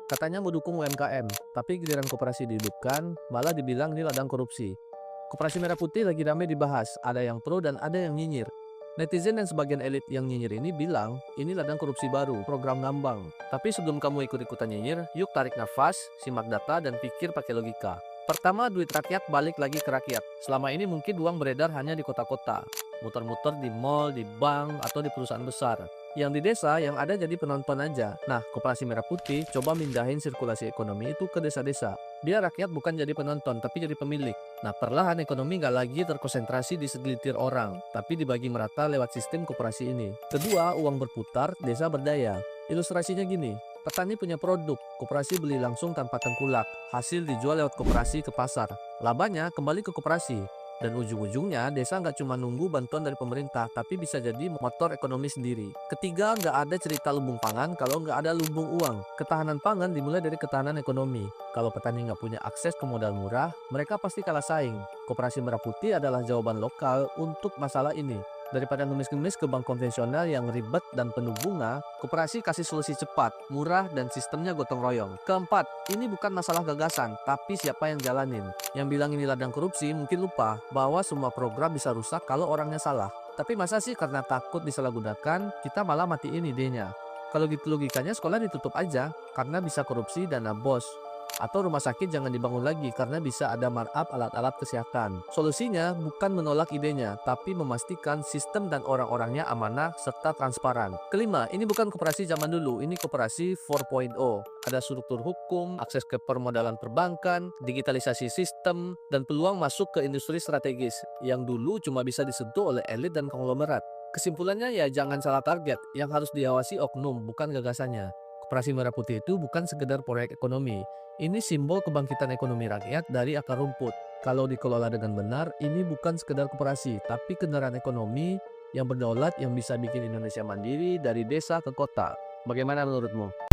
Katanya mau dukung UMKM, tapi giliran koperasi dihidupkan, malah dibilang ini ladang korupsi. Koperasi Merah Putih lagi ramai dibahas, ada yang pro dan ada yang nyinyir. Netizen dan sebagian elit yang nyinyir ini bilang, ini ladang korupsi baru, program ngambang. Tapi sebelum kamu ikut-ikutan nyinyir, yuk tarik nafas, simak data, dan pikir pakai logika. Pertama, duit rakyat balik lagi ke rakyat. Selama ini mungkin uang beredar hanya di kota-kota, muter-muter di mall, di bank, atau di perusahaan besar. Yang di desa yang ada jadi penonton aja. Nah, Koperasi Merah Putih coba mindahin sirkulasi ekonomi itu ke desa-desa. Biar rakyat bukan jadi penonton, tapi jadi pemilik. Nah, perlahan ekonomi nggak lagi terkonsentrasi di segelintir orang, tapi dibagi merata lewat sistem koperasi ini. Kedua, uang berputar, desa berdaya. Ilustrasinya gini, petani punya produk, koperasi beli langsung tanpa tengkulak. Hasil dijual lewat koperasi ke pasar. Labanya kembali ke koperasi. Dan ujung-ujungnya, desa nggak cuma nunggu bantuan dari pemerintah, tapi bisa jadi motor ekonomi sendiri. Ketiga, nggak ada cerita lumbung pangan kalau nggak ada lumbung uang. Ketahanan pangan dimulai dari ketahanan ekonomi. Kalau petani nggak punya akses ke modal murah, mereka pasti kalah saing. Koperasi Merah Putih adalah jawaban lokal untuk masalah ini. Daripada ngemis-ngemis ke bank konvensional yang ribet dan penuh bunga, koperasi kasih solusi cepat, murah, dan sistemnya gotong royong. Keempat, ini bukan masalah gagasan, tapi siapa yang jalanin. Yang bilang ini ladang korupsi mungkin lupa bahwa semua program bisa rusak kalau orangnya salah. Tapi masa sih karena takut disalahgunakan, kita malah matiin idenya. Kalau gitu logikanya sekolah ditutup aja, karena bisa korupsi dana bos. Atau rumah sakit jangan dibangun lagi karena bisa ada markup alat-alat kesehatan. Solusinya bukan menolak idenya, tapi memastikan sistem dan orang-orangnya amanah serta transparan. Kelima, ini bukan koperasi zaman dulu, ini koperasi 4.0. Ada struktur hukum, akses ke permodalan perbankan, digitalisasi sistem, dan peluang masuk ke industri strategis yang dulu cuma bisa disentuh oleh elit dan konglomerat. Kesimpulannya ya jangan salah target, yang harus diawasi oknum bukan gagasannya. Koperasi Merah Putih itu bukan sekedar proyek ekonomi, ini simbol kebangkitan ekonomi rakyat dari akar rumput. Kalau dikelola dengan benar, ini bukan sekedar koperasi, tapi kendaraan ekonomi yang berdaulat yang bisa bikin Indonesia mandiri dari desa ke kota. Bagaimana menurutmu?